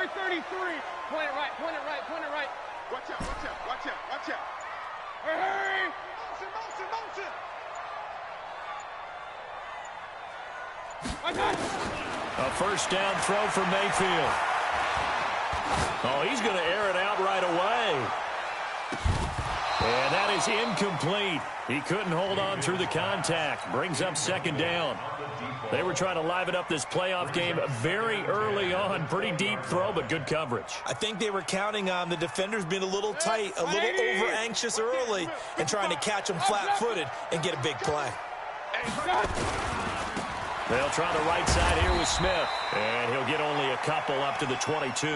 Number 33. Point it right, point it right, point it right. Watch out, watch out, watch out, watch out. Hurry! Motion, motion, motion. A first down throw for Mayfield. Oh, he's going to air it out right away. And that is incomplete. He couldn't hold on through the contact. Brings up second down. They were trying to liven up this playoff game very early on. Pretty deep throw, but good coverage. I think they were counting on the defenders being a little tight, a little over-anxious early, and trying to catch them flat-footed and get a big play. They'll try the right side here with Smith. And he'll get only a couple up to the 22.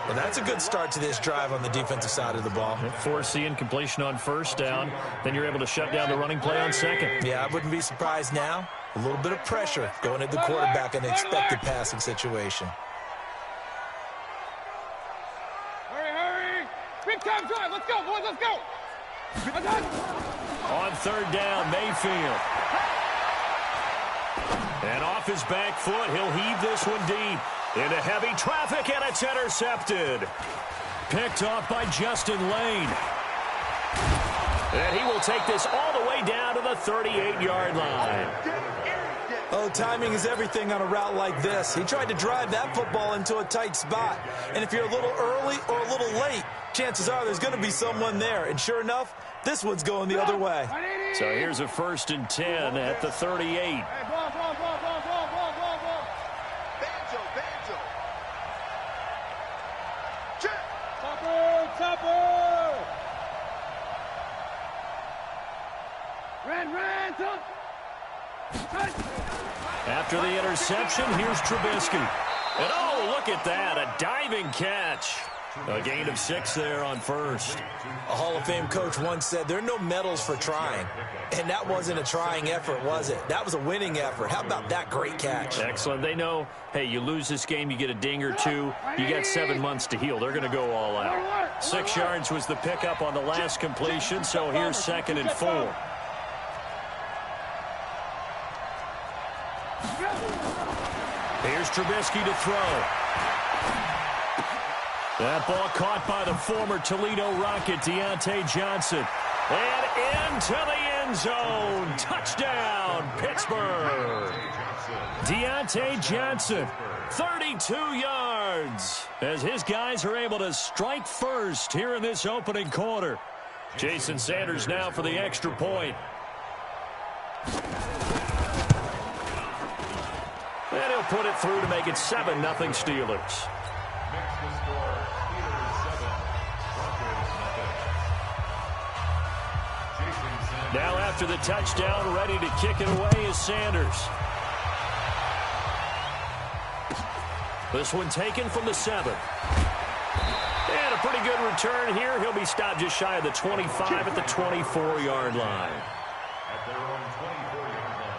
Well, that's a good start to this drive on the defensive side of the ball. Force the incompletion on first down. Then you're able to shut down the running play on second. Yeah, I wouldn't be surprised now. A little bit of pressure going at the quarterback in an expected passing situation. Hurry, hurry! Big time drive. Let's go, boys. Let's go. On third down, Mayfield. And off his back foot, he'll heave this one deep. Into heavy traffic, and it's intercepted. Picked off by Justin Lane. And he will take this all the way down to the 38-yard line. Oh, timing is everything on a route like this. He tried to drive that football into a tight spot. And if you're a little early or a little late, chances are there's going to be someone there. And sure enough, this one's going the other way. So here's a 1st and 10 at the 38. After the interception, here's Trubisky. And oh, look at that, a diving catch. A gain of 6 there on first. A Hall of Fame coach once said there are no medals for trying. And that wasn't a trying effort, was it? That was a winning effort. How about that great catch? Excellent. They know, hey, you lose this game, you get a ding or two. You got 7 months to heal. They're going to go all out. 6 yards was the pickup on the last completion, so here's 2nd and 4. Here's Trubisky to throw. That ball caught by the former Toledo Rocket, Deontay Johnson. And into the end zone. Touchdown, Pittsburgh. Deontay Johnson, 32 yards, as his guys are able to strike first here in this opening quarter. Jason Sanders now for the extra point. And he'll put it through to make it 7-0 Steelers. Now after the touchdown, ready to kick it away is Sanders. This one taken from the 7. And a pretty good return here. He'll be stopped just shy of the 25 at the 24-yard line. At their own 24-yard line.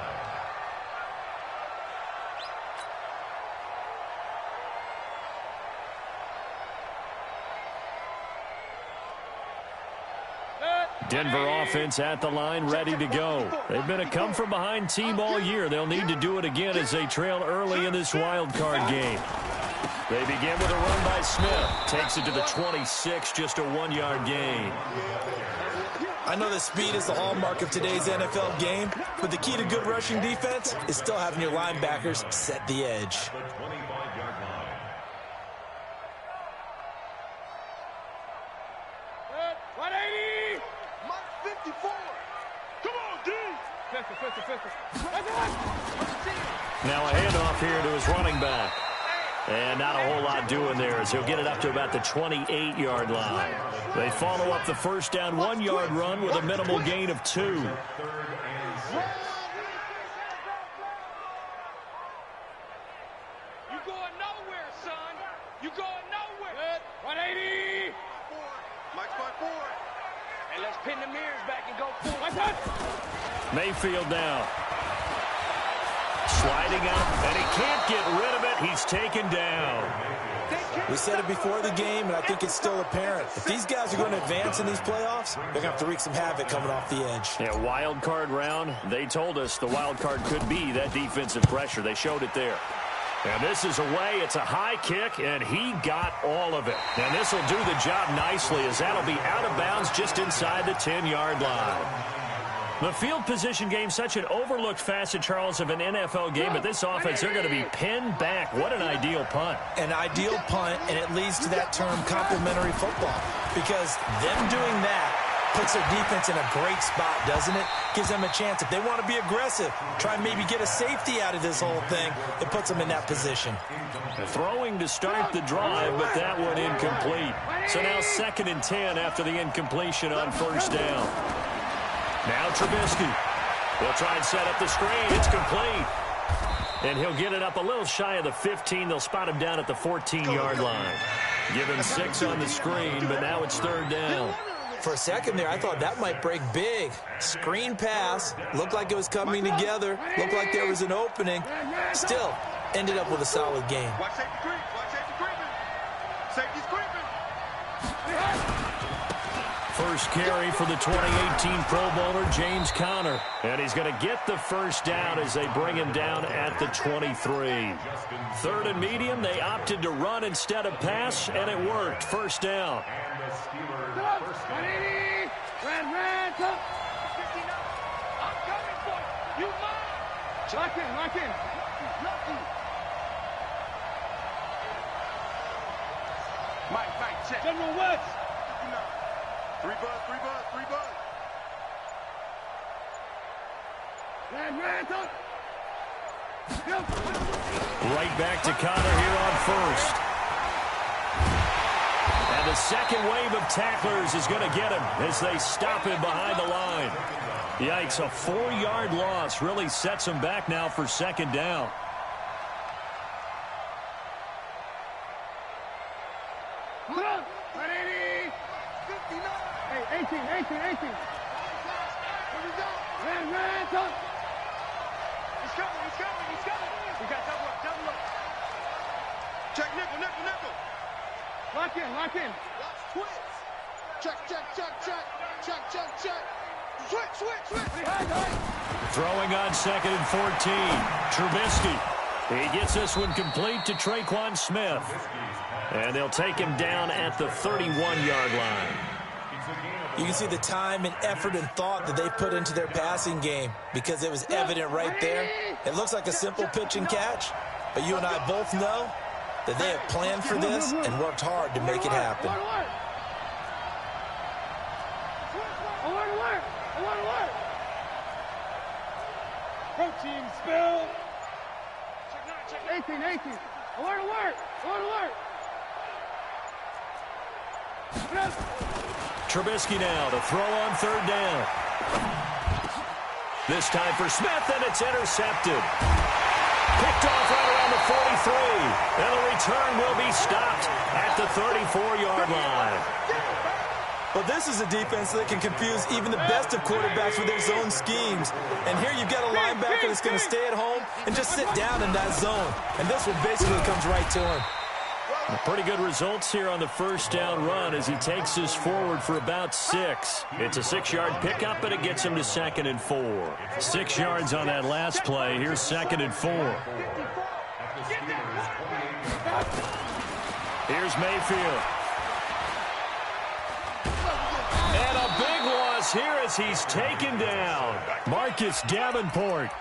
Denver offense at the line, ready to go. They've been a come-from-behind team all year. They'll need to do it again as they trail early in this wild card game. They begin with a run by Smith. Takes it to the 26, just a 1-yard gain. I know that speed is the hallmark of today's NFL game, but the key to good rushing defense is still having your linebackers set the edge. Now a handoff here to his running back. And not a whole lot doing there as he'll get it up to about the 28-yard line. They follow up the first down 1-yard run with a minimal gain of 2. You going nowhere, son. You going nowhere. 180. Mike's by 4. And let's pin the mirrors back and go forward. Mayfield now. Sliding out, and he can't get rid of it. He's taken down. We said it before the game, and I think it's still apparent. If these guys are going to advance in these playoffs, they're going to have to wreak some havoc coming off the edge. Yeah, wild card round. They told us the wild card could be that defensive pressure. They showed it there. And this is away. It's a high kick, and he got all of it. And this will do the job nicely, as that'll be out of bounds just inside the 10-yard line. The field position game, such an overlooked facet, Charles, of an NFL game. But this offense, they're going to be pinned back. What an ideal punt. An ideal punt, and it leads to that term complementary football. Because them doing that puts their defense in a great spot, doesn't it? Gives them a chance. If they want to be aggressive, try and maybe get a safety out of this whole thing, it puts them in that position. Throwing to start the drive, but that one incomplete. So now 2nd and 10 after the incompletion on first down. Now Trubisky. He'll try and set up the screen. It's complete. And he'll get it up a little shy of the 15. They'll spot him down at the 14-yard line. Give him 6 on the screen, but now it's 3rd down. For a second there, I thought that might break big. Screen pass. Looked like it was coming together. Looked like there was an opening. Still, ended up with a solid game. Watch safety creep. Watch safety creeping. Safety's creeping. First carry for the 2018 Pro Bowler, James Conner. And he's going to get the first down as they bring him down at the 23. 3rd and medium, they opted to run instead of pass, and it worked. First down. And the Steelers' first down. Red, come. I'm coming for you. You mine. Lock in. Mike, check. General West. 3 bud. Red, come. Right back to Conner here on first. And the second wave of tacklers is going to get him as they stop him behind the line. Yikes, a 4-yard loss really sets him back now for 2nd down. Put up. 180. 59. Hey, 18. Here we go. Red, come. He's coming. We got double up. Check nickel. Lock in. Switch. Check. Switch. Throwing on 2nd and 14. Trubisky. He gets this one complete to Traquan Smith. And they'll take him down at the 31-yard line. You can see the time and effort and thought that they put into their passing game because it was evident right there. It looks like a simple pitch and catch, but you and I both know that they have planned for this and worked hard to make it happen. Protein spill. 18. Alert. Trubisky now to throw on 3rd down. This time for Smith, and it's intercepted. Picked off right around the 43, and the return will be stopped at the 34-yard line. But this is a defense that can confuse even the best of quarterbacks with their zone schemes. And here you've got a linebacker that's going to stay at home and just sit down in that zone. And this one basically comes right to him. Pretty good results here on the first down run as he takes this forward for about 6. It's a 6-yard pickup, but it gets him to 2nd and 4. 6 yards on that last play. Here's 2nd and 4. Here's Mayfield. And a big loss here as he's taken down. Marcus Davenport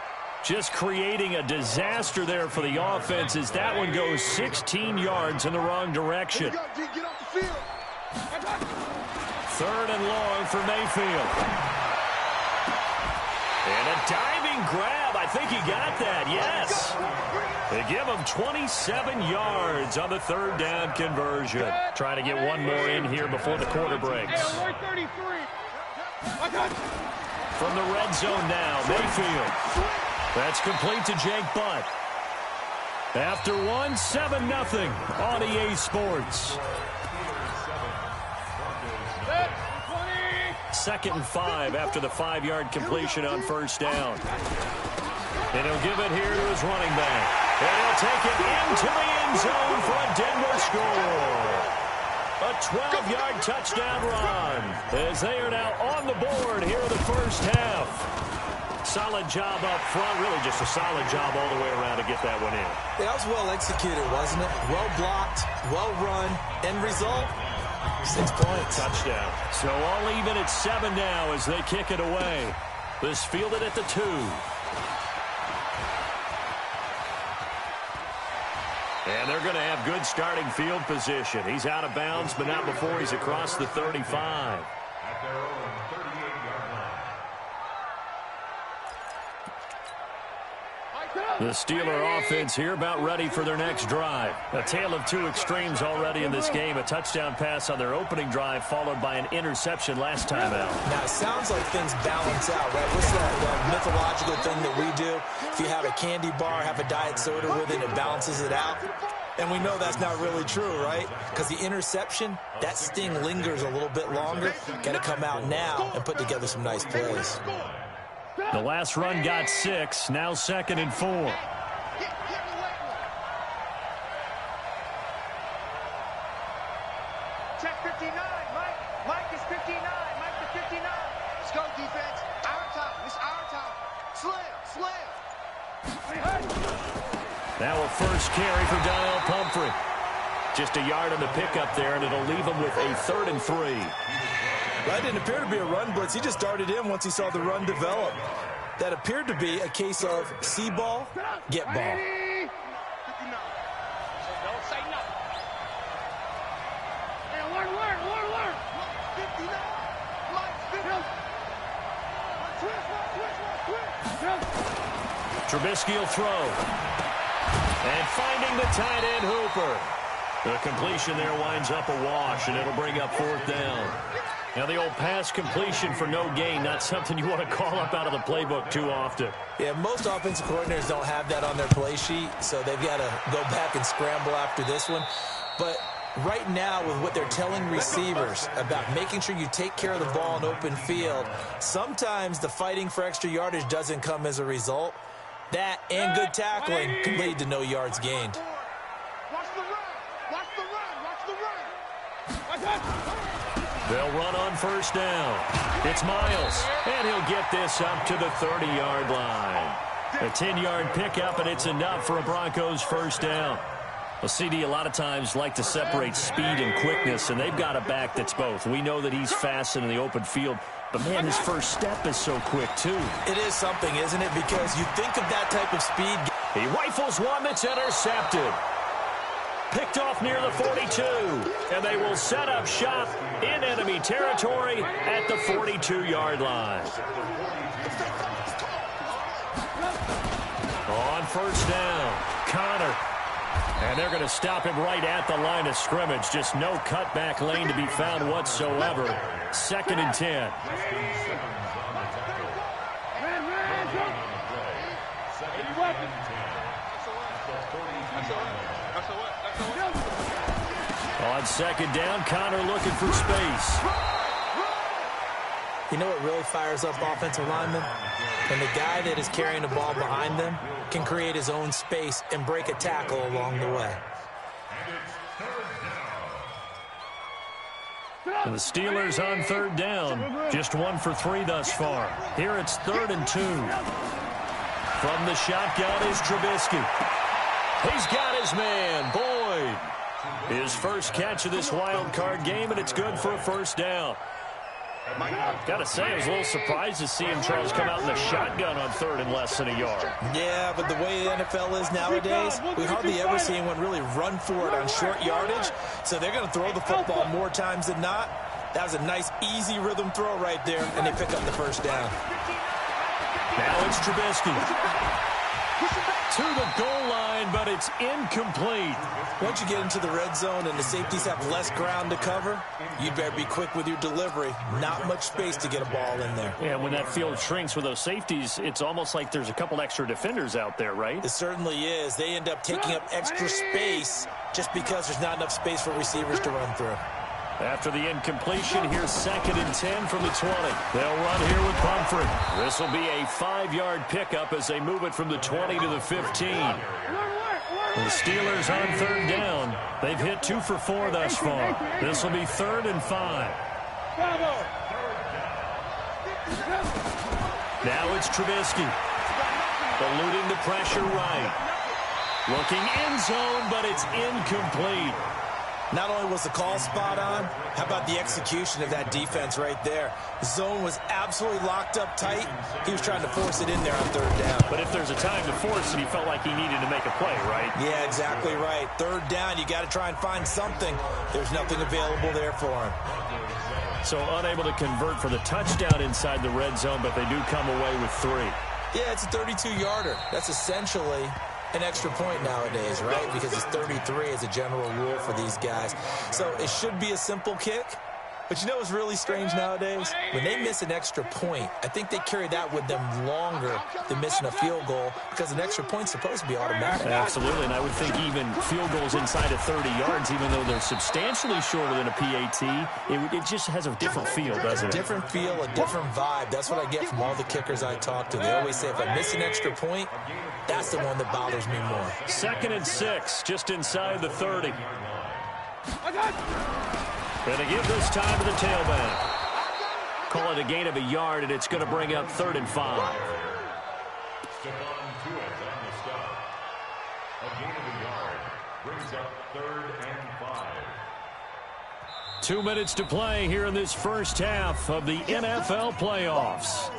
just creating a disaster there for the offense as that one goes 16 yards in the wrong direction. 3rd and long for Mayfield. And a diving grab. I think he got that, yes. They give him 27 yards on the 3rd down conversion. Trying to get one more in here before the quarter breaks. From the red zone now, Mayfield. That's complete to Jake Butt. After 7-0 on EA Sports. 2nd and 5 after the 5-yard completion on first down. And he'll give it here to his running back. And he'll take it into the end zone for a Denver score. A 12-yard touchdown run as they are now on the board here in the first half. solid job up front. Really just a solid job all the way around to get that one in. Yeah, that was well executed, wasn't it? Well blocked, well run. End result, 6 points. Touchdown. So all even at 7 now as they kick it away. This fielded at the 2. And they're going to have good starting field position. He's out of bounds, but not before he's across the 35. At their own 38-yard line. The Steeler offense here about ready for their next drive. A tale of two extremes already in this game. A touchdown pass on their opening drive followed by an interception last time out. Now, it sounds like things balance out, right? What's that mythological thing that we do? If you have a candy bar, have a diet soda with it, it balances it out. And we know that's not really true, right? Because the interception, that sting lingers a little bit longer. Got to come out now and put together some nice plays. The last run got 6. Now 2nd and 4. Check 59, Mike. Mike is 59. Mike is 59. Let's go, defense. Our time. It's our time. Slam. Now a first carry for Donnell Pumphrey. Just a yard on the pickup there, and it'll leave him with a 3rd and 3. That didn't appear to be a run blitz. He just started in once he saw the run develop. That appeared to be a case of see ball, get ball. 59. Don't say nothing. Hey, word. 59. Mike's 50. Switch. Trubisky will throw. And finding the tight end Hooper. The completion there winds up a wash, and it'll bring up 4th down. Now the old pass completion for no gain, not something you want to call up out of the playbook too often. Yeah, most offensive coordinators don't have that on their play sheet, so they've got to go back and scramble after this one. But right now, with what they're telling receivers about making sure you take care of the ball in open field, sometimes the fighting for extra yardage doesn't come as a result. That and good tackling can lead to no yards gained. Watch the run. They'll run on 1st down. It's Miles, and he'll get this up to the 30-yard line. A 10-yard pickup, and it's enough for a Broncos 1st down. Well, CD a lot of times like to separate speed and quickness, and they've got a back that's both. We know that he's fast in the open field, but, man, his first step is so quick, too. It is something, isn't it? Because you think of that type of speed. He rifles one that's intercepted. Picked off near the 42, and they will set up shop in enemy territory at the 42-yard line. On 1st down, Connor. And they're going to stop him right at the line of scrimmage. Just no cutback lane to be found whatsoever. 2nd and 10. On 2nd down, Connor looking for space. You know what really fires up offensive linemen? When the guy that is carrying the ball behind them can create his own space and break a tackle along the way. And the Steelers on 3rd down. Just 1 for 3 thus far. Here it's 3rd and 2. From the shotgun is Trubisky. He's got his man, Boyd. His first catch of this wild card game, and it's good for a 1st down. Got to say, I was a little surprised to see him, Charles, come out in the shotgun on 3rd and less than a yard. Yeah, but the way the NFL is nowadays, we hardly ever see anyone really run for it on short yardage. So they're going to throw the football more times than not. That was a nice, easy rhythm throw right there, and they pick up the 1st down. Now it's Trubisky. To the goal line, but it's incomplete. Once you get into the red zone and the safeties have less ground to cover, you better be quick with your delivery. Not much space to get a ball in there. Yeah, when that field shrinks with those safeties, it's almost like there's a couple extra defenders out there, right? It certainly is. They end up taking up extra space just because there's not enough space for receivers to run through. After the incompletion, here's 2nd and 10 from the 20. They'll run here with Pumphrey. This will be a 5-yard pickup as they move it from the 20 to the 15. The Steelers on 3rd down. They've hit 2 for 4 thus far. This will be 3rd and 5. Now it's Trubisky. Eluding the pressure right. Looking end zone, but it's incomplete. Not only was the call spot on, how about the execution of that defense right there? The zone was absolutely locked up tight. He was trying to force it in there on third down. But if there's a time to force it, he felt like he needed to make a play, right? Yeah, exactly right. Third down, you got to try and find something. There's nothing available there for him. So unable to convert for the touchdown inside the red zone, but they do come away with 3. Yeah, it's a 32-yarder. That's essentially an extra point nowadays, right? Because it's 33 as a general rule for these guys. So it should be a simple kick. But you know what's really strange nowadays? When they miss an extra point, I think they carry that with them longer than missing a field goal because an extra point's supposed to be automatic. Absolutely, and I would think even field goals inside of 30 yards, even though they're substantially shorter than a PAT, it just has a different feel, doesn't it? Different feel, a different vibe. That's what I get from all the kickers I talk to. They always say if I miss an extra point, that's the one that bothers me more. 2nd and 6, just inside the 30. Going to give this time to the tailback. Call it a gain of a yard, and it's going to bring up 3rd and 5. Stephon Tuitt on the stop. A gain of a yard brings up 3rd and 5. 2 minutes to play here in this first half of the NFL playoffs.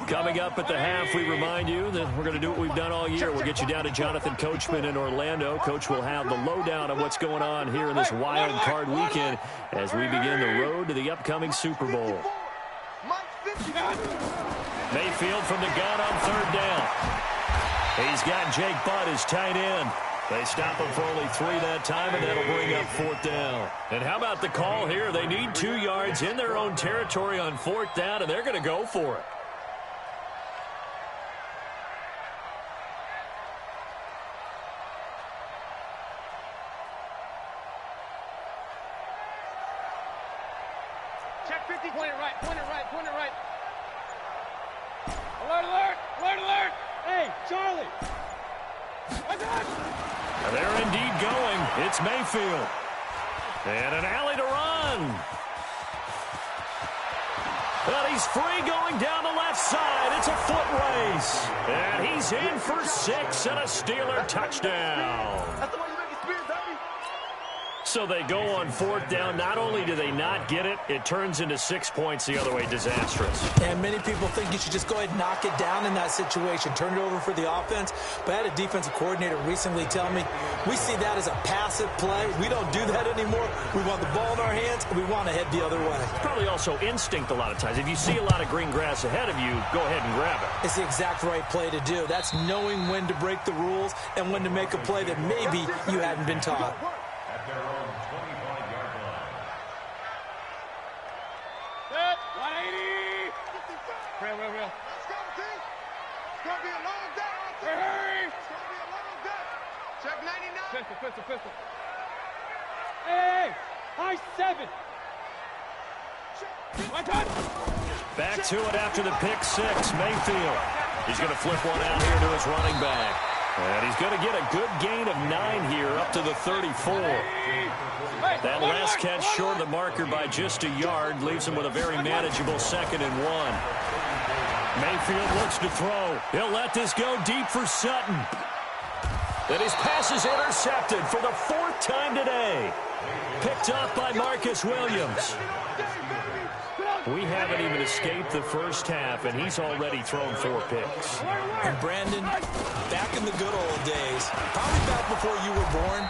Coming up at the half, we remind you that we're going to do what we've done all year. We'll get you down to Jonathan Coachman in Orlando. Coach will have the lowdown on what's going on here in this wild card weekend as we begin the road to the upcoming Super Bowl. Mayfield from the gun on 3rd down. He's got Jake Butt as tight end. They stop him for only 3 that time, and that'll bring up 4th down. And how about the call here? They need 2 yards in their own territory on 4th down, and they're going to go for it. Point it right, point it right, point it right. Alert, alert, alert, alert. Hey, Charlie. They're indeed going. It's Mayfield. And an alley to run. But he's free going down the left side. It's a foot race. And he's in for 6 and a Steeler touchdown. That's the way you make it spin, baby. So they go on 4th down. Not only do they not get it, it turns into 6 points the other way. Disastrous. And many people think you should just go ahead and knock it down in that situation. Turn it over for the offense. But I had a defensive coordinator recently tell me, we see that as a passive play. We don't do that anymore. We want the ball in our hands, and we want to head the other way. Probably also instinct a lot of times. If you see a lot of green grass ahead of you, go ahead and grab it. It's the exact right play to do. That's knowing when to break the rules and when to make a play that maybe you hadn't been taught. At their own 25-yard line. Set, 180. Real. Let's go, team. It's going to be a long day. Hurry. It's going to be a long day. Check 99. Pistol. Hey, high 7. My God. Back to it after the pick 6. Mayfield. He's going to flip one out here to his running back. And he's going to get a good gain of 9 here up to the 34. That last catch short of the marker by just a yard leaves him with a very manageable 2nd and 1. Mayfield looks to throw. He'll let this go deep for Sutton. And his pass is intercepted for the 4th time today. Picked off by Marcus Williams. We haven't even escaped the first half, and he's already thrown 4 picks. And Brandon, back in the good old days, probably back before you were born,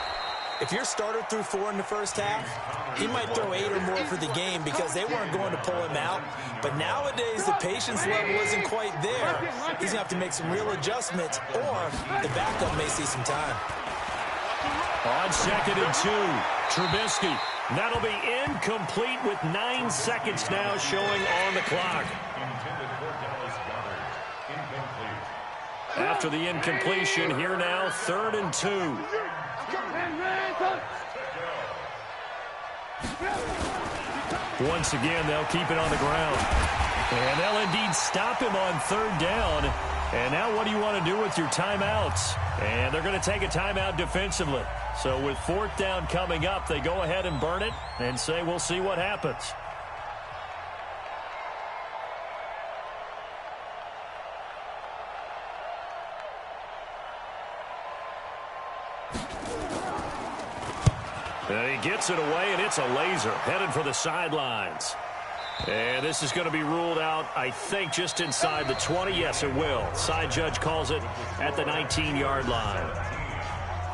if your starter threw 4 in the first half, he might throw 8 or more for the game because they weren't going to pull him out. But nowadays, the patience level isn't quite there. He's going to have to make some real adjustments, or the backup may see some time. On 2nd and 2, Trubisky. That'll be incomplete with 9 seconds now showing on the clock. After the incompletion, here now, 3rd and 2. Once again, they'll keep it on the ground. And they'll indeed stop him on 3rd down. And now what do you want to do with your timeouts? And they're going to take a timeout defensively. So with 4th down coming up, they go ahead and burn it and say we'll see what happens. Gets it away, and it's a laser. Headed for the sidelines. And this is going to be ruled out, I think, just inside the 20. Yes, it will. Side judge calls it at the 19-yard line.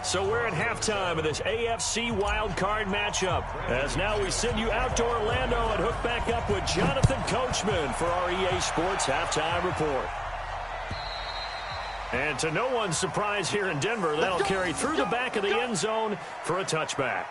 So we're at halftime of this AFC Wildcard matchup. As now we send you out to Orlando and hook back up with Jonathan Coachman for our EA Sports Halftime Report. And to no one's surprise here in Denver, that'll carry through the back of the end zone for a touchback.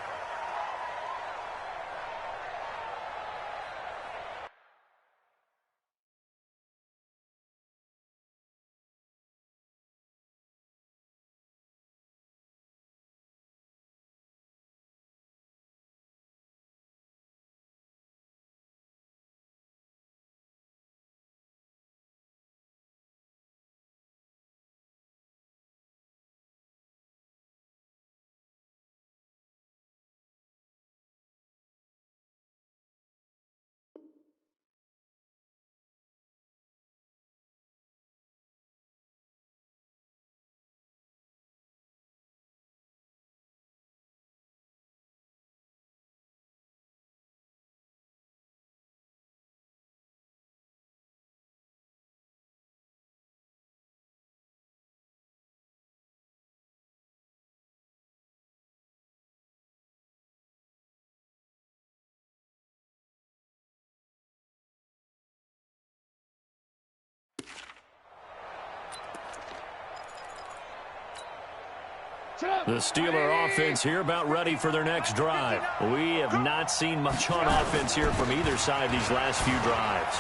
The Steeler offense here about ready for their next drive. We have not seen much on offense here from either side these last few drives.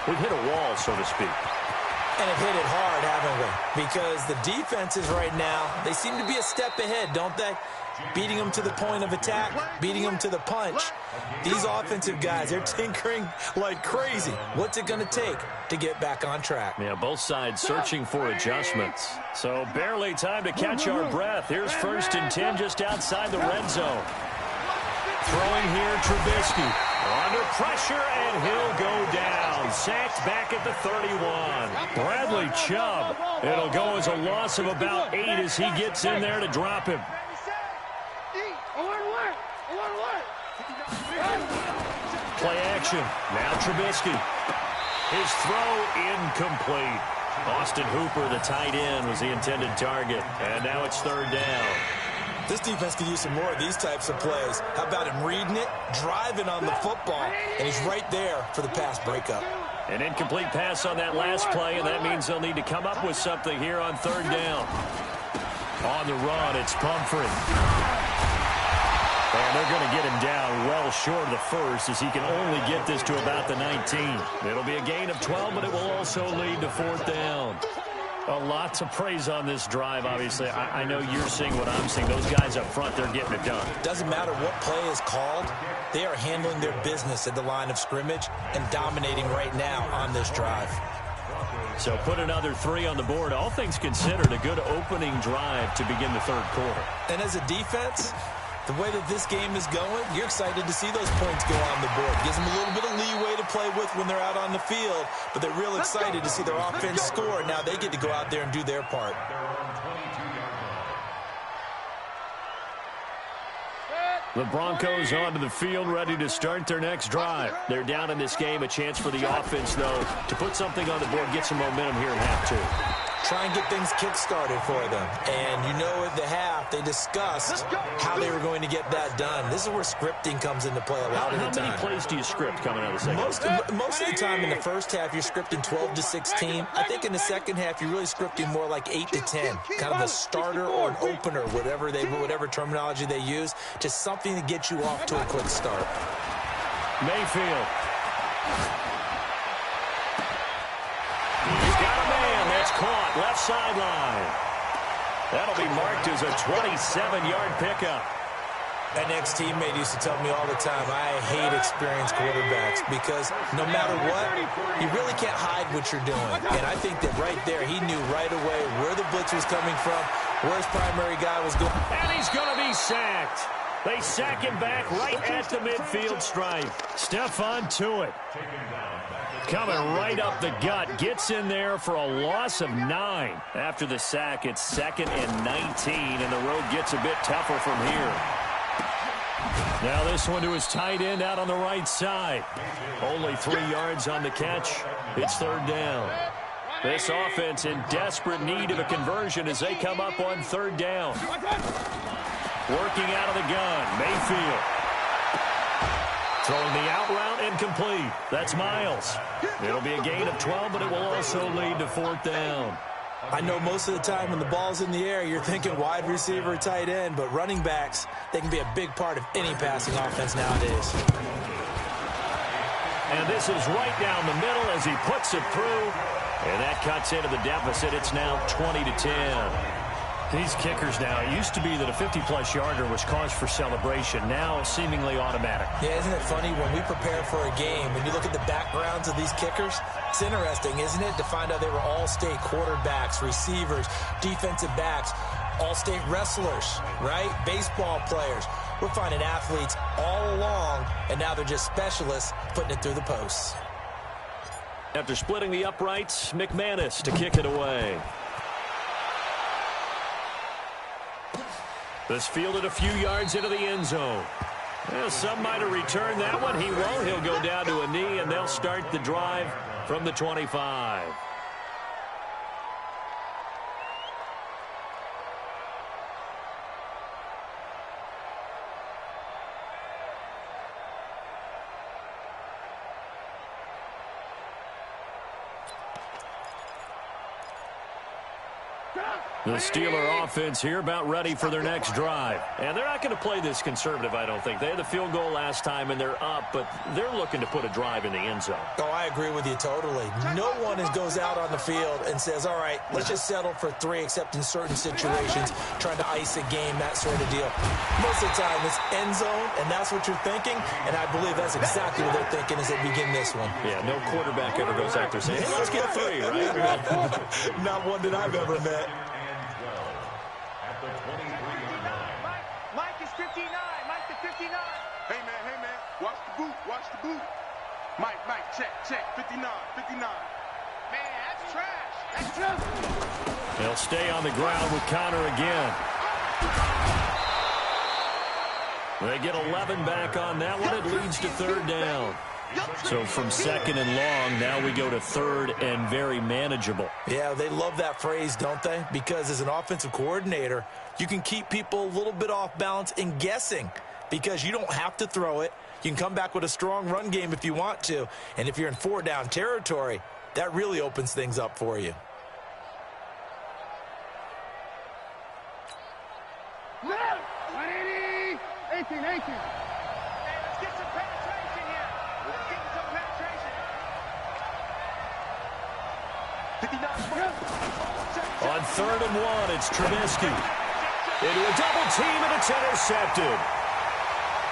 We've hit a wall, so to speak. And have hit it hard, haven't we? Because the defenses right now, they seem to be a step ahead, don't they? Beating them to the point of attack, beating them to the punch. These offensive guys, they're tinkering like crazy. What's it going to take to get back on track? Yeah, both sides searching for adjustments. So barely time to catch our breath. Here's 1st and 10 just outside the red zone. Throwing here, Trubisky. Under pressure, and he'll go down. Sacked back at the 31. Bradley Chubb. It'll go as a loss of about 8 as he gets in there to drop him. Play action. Now Trubisky. His throw incomplete. Austin Hooper, the tight end, was the intended target. And now it's 3rd down. This defense could use some more of these types of plays. How about him reading it, driving on the football, and he's right there for the pass breakup. An incomplete pass on that last play, and that means they'll need to come up with something here on 3rd down. On the run, it's Pumphrey. And they're going to get him down well short of the 1st as he can only get this to about the 19. It'll be a gain of 12, but it will also lead to 4th down. A lot to praise on this drive, obviously. I know you're seeing what I'm seeing. Those guys up front, they're getting it done. Doesn't matter what play is called. They are handling their business at the line of scrimmage and dominating right now on this drive. So put another 3 on the board. All things considered, a good opening drive to begin the 3rd quarter. And as a defense, the way that this game is going, you're excited to see those points go on the board. Gives them a little bit of leeway to play with when they're out on the field, but they're real excited to see their offense score. Now they get to go out there and do their part. The Broncos onto the field, ready to start their next drive. They're down in this game. A chance for the offense, though, to put something on the board, get some momentum here in half 2. Try and get things kick-started for them. And you know at the half, they discussed how they were going to get that done. This is where scripting comes into play a lot of the time. How many plays do you script coming out of the second? Most of the time in the first half, you're scripting 12 to 16. I think in the second half, you're really scripting more like 8 to 10. Kind of a starter or an opener, whatever terminology they use. Just something to get you off to a quick start. Mayfield. He's got a man. That's caught. Left sideline. That'll be marked as a 27-yard pickup. An ex-teammate used to tell me all the time, I hate experienced quarterbacks because no matter what, you really can't hide what you're doing. And I think that right there, he knew right away where the blitz was coming from, where his primary guy was going. And he's going to be sacked. They sack him back right at the midfield stripe. Stephon Tuitt coming right up the gut. Gets in there for a loss of 9. After the sack, it's 2nd and 19, and the road gets a bit tougher from here. Now this one to his tight end out on the right side. Only 3 yards on the catch. It's third down. This offense in desperate need of a conversion as they come up on third down. Working out of the gun, Mayfield. Throwing the out route incomplete. That's Miles. It'll be a gain of 12, but it will also lead to fourth down. I know most of the time when the ball's in the air, you're thinking wide receiver, tight end, but running backs, they can be a big part of any passing offense nowadays. And this is right down the middle as he puts it through. And that cuts into the deficit. It's now 20-10. These kickers now, it used to be that a 50-plus yarder was cause for celebration. Now seemingly automatic. Yeah, isn't it funny when we prepare for a game, when you look at the backgrounds of these kickers, it's interesting, isn't it, to find out they were all-state quarterbacks, receivers, defensive backs, all-state wrestlers, right? Baseball players. We're finding athletes all along, and now they're just specialists putting it through the posts. After splitting the uprights, McManus to kick it away. This fielded a few yards into the end zone. Well, some might have returned that one. He won't. He'll go down to a knee, and they'll start the drive from the 25. The Steeler offense here about ready for their next drive. And they're not going to play this conservative, I don't think. They had the field goal last time, and they're up, but they're looking to put a drive in the end zone. Oh, I agree with you totally. No one goes out on the field and says, all right, let's just settle for 3, except in certain situations, trying to ice a game, that sort of deal. Most of the time, it's end zone, and that's what you're thinking, and I believe that's exactly what they're thinking as they begin this one. Yeah, no quarterback ever goes out there saying, hey, let's get 3, right? Not one that I've ever met. Mike is 59. Mike the 59. Hey, man. Watch the boot. Watch the boot. Mike, check. 59. Man, that's trash. That's trash. They'll stay on the ground with Connor again. They get 11 back on that one. It leads to third down. So from second and long, now we go to third and very manageable. Yeah, they love that phrase, don't they? Because as an offensive coordinator, you can keep people a little bit off balance and guessing because you don't have to throw it. You can come back with a strong run game if you want to. And if you're in 4-down territory, that really opens things up for you. No! 180! 18. Let's get some penetration here. Let's get some penetration. 59. On third and 1, it's Trubisky. Into a double team, and it's intercepted.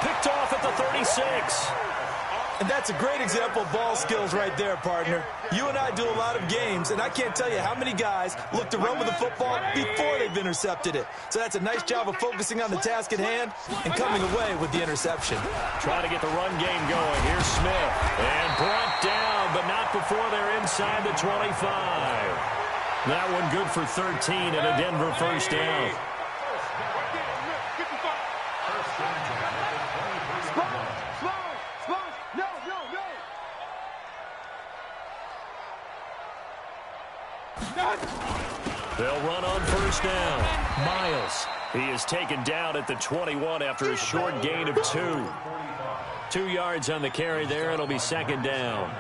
Picked off at the 36. And that's a great example of ball skills right there, partner. You and I do a lot of games, and I can't tell you how many guys look to run with the football before they've intercepted it. So that's a nice job of focusing on the task at hand and coming away with the interception. Trying to get the run game going. Here's Smith. And brought down, but not before they're inside the 25. That one good for 13 and a Denver first down. They'll run on first down. Miles. He is taken down at the 21 after a short gain of 2. 2 yards on the carry there. It'll be second down.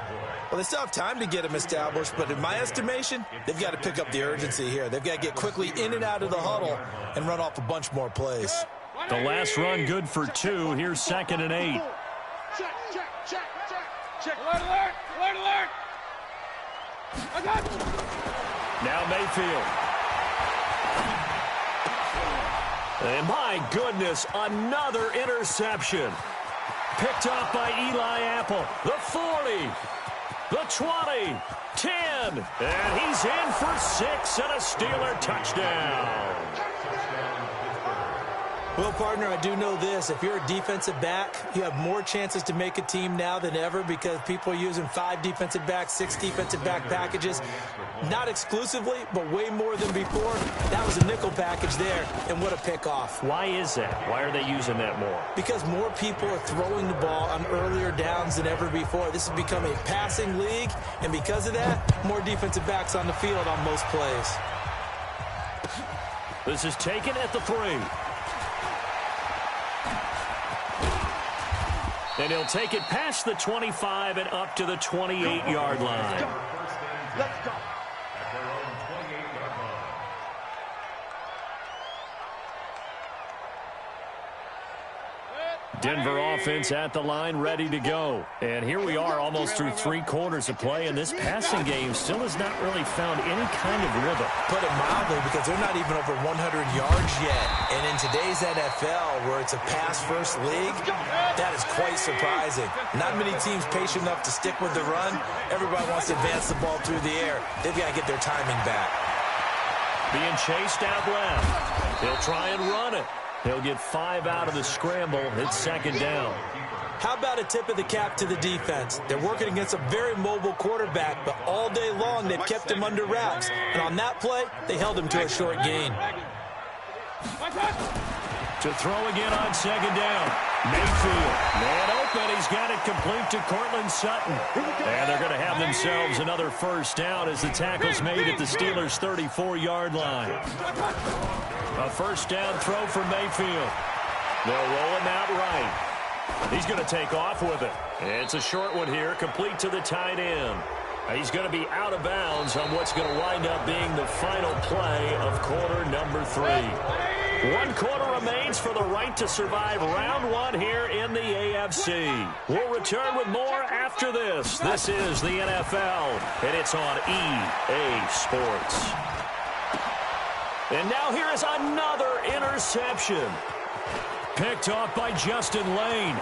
Well, they still have time to get him established, but in my estimation, they've got to pick up the urgency here. They've got to get quickly in and out of the huddle and run off a bunch more plays. The last run good for 2. Here's second and 8. Check. Alert. I got you. Now Mayfield. And my goodness, another interception. Picked off by Eli Apple. The 40, the 20, 10. And he's in for 6 and a Steeler touchdown. Well, partner, I do know this. If you're a defensive back, you have more chances to make a team now than ever because people are using 5 defensive backs, 6 defensive back packages. Not exclusively, but way more than before. That was a nickel package there, and what a pickoff. Why is that? Why are they using that more? Because more people are throwing the ball on earlier downs than ever before. This has become a passing league, and because of that, more defensive backs on the field on most plays. This is taken at the 3. And he'll take it past the 25 and up to the 28-yard line. Let's go. At their own 28-yard line. Denver offense at the line, ready to go. And here we are almost through 3 quarters of play, and this passing game still has not really found any kind of rhythm. Put it mildly, because they're not even over 100 yards yet. And in today's NFL, where it's a pass-first league, that is quite surprising. Not many teams patient enough to stick with the run. Everybody wants to advance the ball through the air. They've got to get their timing back. Being chased out left. He'll try and run it. He'll get 5 out of the scramble. It's second down. How about a tip of the cap to the defense? They're working against a very mobile quarterback, but all day long they've kept him under wraps. And on that play, they held him to a short gain. To throw again on second down. Mayfield, man open. He's got it complete to Cortland Sutton. And they're going to have themselves another first down as the tackle's made at the Steelers' 34-yard line. A first down throw for Mayfield. They'll roll him out right. He's going to take off with it. It's a short one here, complete to the tight end. He's going to be out of bounds on what's going to wind up being the final play of quarter number 3. 1 quarter remains for the right to survive round 1 here in the AFC. We'll return with more after this. This is the NFL, and it's on EA Sports. And now here is another interception. Picked off by Justin Lane.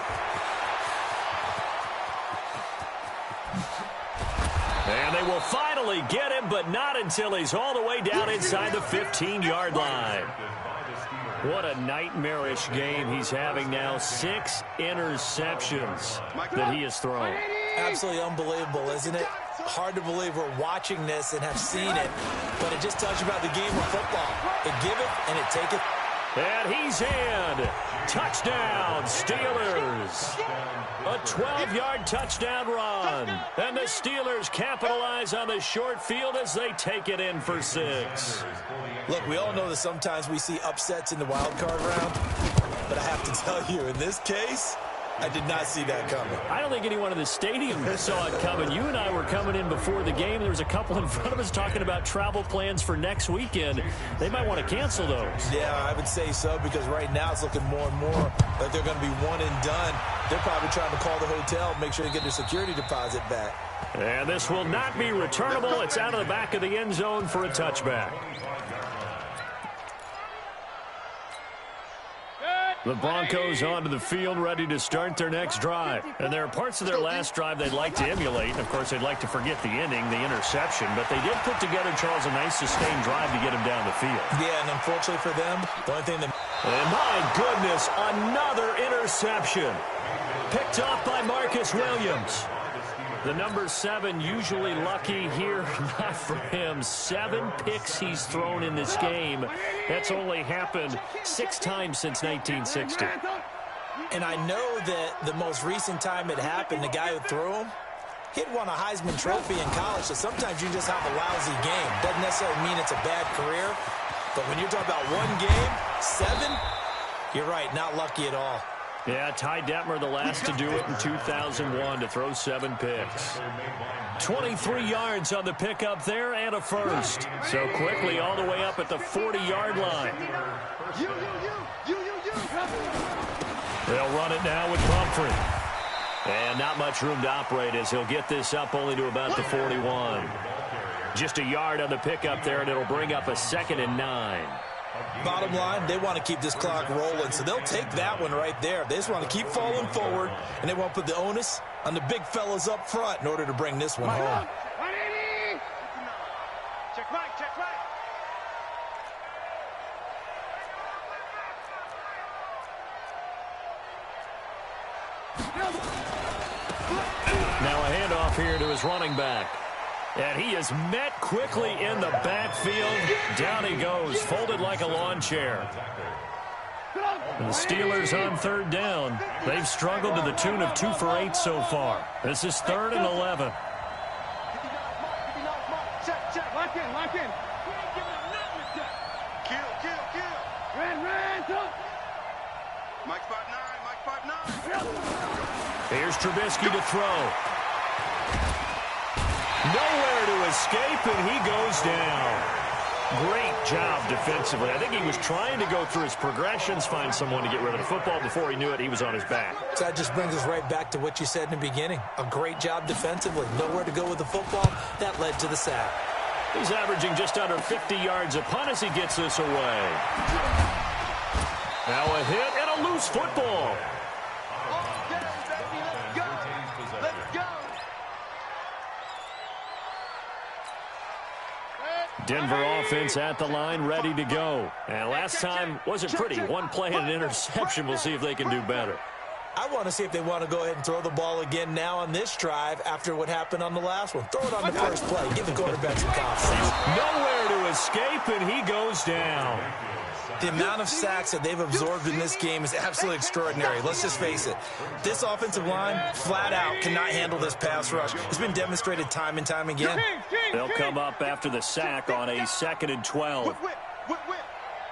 And they will finally get him, but not until he's all the way down inside the 15-yard line. What a nightmarish game he's having now. 6 interceptions that he has thrown. Absolutely unbelievable, isn't it? Hard to believe we're watching this and have seen it, but it just tells you about the game of football. It give it and it take it. And he's in. Touchdown, Steelers. A 12-yard touchdown run. And the Steelers capitalize on the short field as they take it in for 6. Look, we all know that sometimes we see upsets in the wild card round, but I have to tell you, in this case, I did not see that coming. I don't think anyone in the stadium saw it coming. You and I were coming in before the game. There was a couple in front of us talking about travel plans for next weekend. They might want to cancel those. Yeah, I would say so, because right now it's looking more and more like they're going to be one and done. They're probably trying to call the hotel, make sure they get their security deposit back. And this will not be returnable. It's out of the back of the end zone for a touchback. The Broncos onto the field, ready to start their next drive. And there are parts of their last drive they'd like to emulate. And, of course, they'd like to forget the ending, the interception. But they did put together, Charles, a nice sustained drive to get him down the field. Yeah, and unfortunately for them, the only thing that... And, my goodness, another interception. Picked off by Marcus Williams. The number 7 usually lucky here, not for him. 7 picks he's thrown in this game. That's only happened 6 times since 1960. And I know that the most recent time it happened, the guy who threw him, he'd won a Heisman Trophy in college, so sometimes you just have a lousy game. Doesn't necessarily mean it's a bad career, but when you're talking about 1 game, 7, you're right, not lucky at all. Yeah, Ty Detmer, the last to do it in 2001, to throw 7 picks. 23 yards on the pickup there and a first. So quickly all the way up at the 40-yard line. They'll run it now with Pumphrey. And not much room to operate as he'll get this up only to about the 41. Just a yard on the pickup there, and it'll bring up a 2nd and 9. Bottom line, they want to keep this clock rolling, so they'll take that one right there. They just want to keep falling forward, and they want to put the onus on the big fellas up front in order to bring this one home. Check right, check right. Now a handoff here to his running back. And he is met quickly in the backfield. Down he goes, folded like a lawn chair. And the Steelers on third down. They've struggled to the tune of 2 for 8 so far. This is 3rd and 11. Check. Lock in. We ain't giving him nothing to check. Kill. Ran, come. Mike 5'9". Here's Trubisky to throw. Nowhere to escape, and he goes down. Great job defensively. I think he was trying to go through his progressions, find someone to get rid of the football. Before he knew it, he was on his back. So that just brings us right back to what you said in the beginning. A great job defensively. Nowhere to go with the football. That led to the sack. He's averaging just under 50 yards a punt as he gets this away. Now a hit and a loose football. Let's go. Denver offense at the line, ready to go. And last time wasn't pretty. One play and an interception. We'll see if they can do better. I want to see if they want to go ahead and throw the ball again now on this drive after what happened on the last one. Throw it on the first play. Give the quarterback some confidence. Nowhere to escape, and he goes down. The amount of sacks that they've absorbed in this game is absolutely extraordinary. Let's just face it. This offensive line, flat out, cannot handle this pass rush. It's been demonstrated time and time again. They'll come up after the sack on a 2nd and 12. Whip.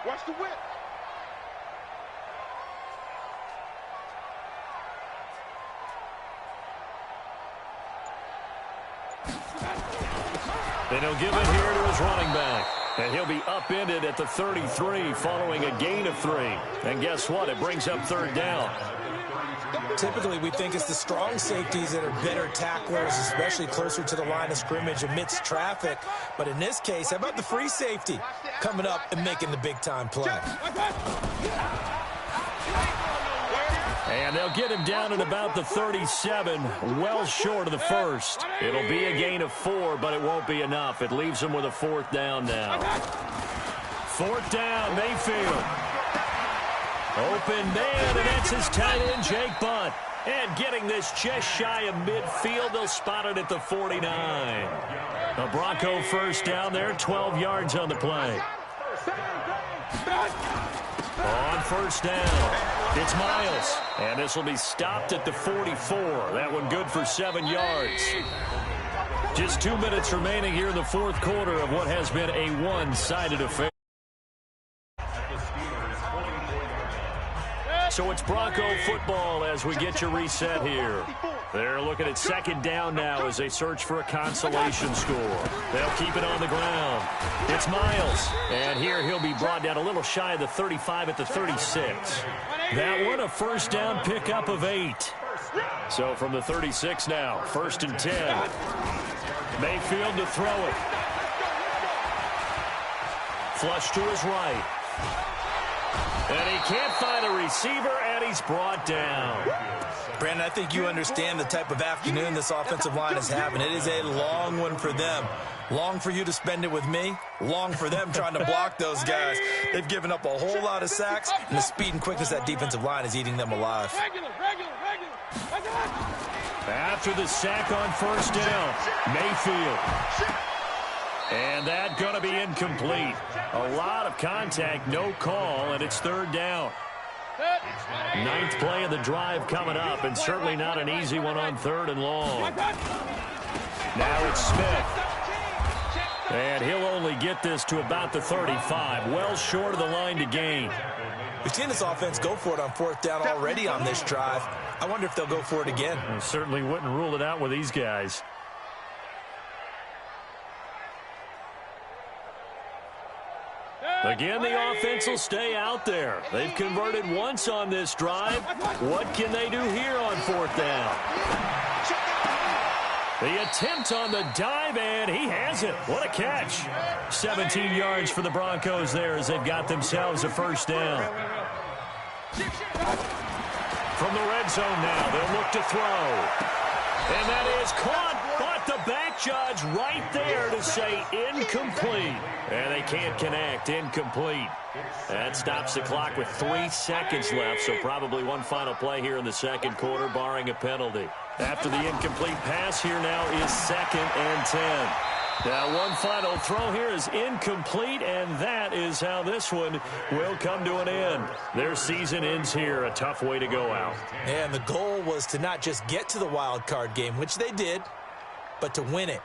Watch the whip. And he'll give it here to his running back. And he'll be upended at the 33 following a gain of 3. And guess what? It brings up 3rd down. Typically, we think it's the strong safeties that are better tacklers, especially closer to the line of scrimmage amidst traffic. But in this case, how about the free safety coming up and making the big-time play? And they'll get him down at about the 37, well short of the first. It'll be a gain of 4, but it won't be enough. It leaves them with a 4th down now. 4th down, Mayfield. Open man, and that's his tight end, Jake Bunt. And getting this just shy of midfield, they'll spot it at the 49. The Bronco first down there, 12 yards on the play. On first down, it's Miles. And this will be stopped at the 44. That one good for 7 yards. Just 2 minutes remaining here in the 4th quarter of what has been a one-sided affair. So it's Bronco football as we get you reset here. They're looking at 2nd down now as they search for a consolation score. They'll keep it on the ground. It's Miles. And here he'll be brought down a little shy of the 35 at the 36. That one a first down pickup of 8. So from the 36 now, 1st and 10. Mayfield to throw it. Flush to his right. And he can't find a receiver, and he's brought down. Brandon, I think you understand the type of afternoon this offensive line is having. It is a long one for them. Long for you to spend it with me. Long for them trying to block those guys. They've given up a whole lot of sacks, and the speed and quickness of that defensive line is eating them alive. After the sack on first down, Mayfield. And that going to be incomplete. A lot of contact, no call, and it's 3rd down. 9th play of the drive coming up, and certainly not an easy one on 3rd and long. Now it's Smith. And he'll only get this to about the 35, well short of the line to gain. We've seen this offense go for it on 4th down already on this drive. I wonder if they'll go for it again. I certainly wouldn't rule it out with these guys. Again, the offense will stay out there. They've converted once on this drive. What can they do here on 4th down? The attempt on the dive, and he has it. What a catch. 17 yards for the Broncos there as they've got themselves a first down. From the red zone now, they'll look to throw. And that is caught, but the back judge right there to say incomplete. And they can't connect. Incomplete. That stops the clock with 3 seconds left, so probably one final play here in the second quarter, barring a penalty. After the incomplete pass, here now is 2nd and 10. Now, one final throw here is incomplete, and that is how this one will come to an end. Their season ends here. A tough way to go out. And the goal was to not just get to the wild card game, which they did, but to win it.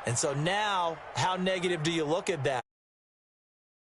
And so now, how negative do you look at that?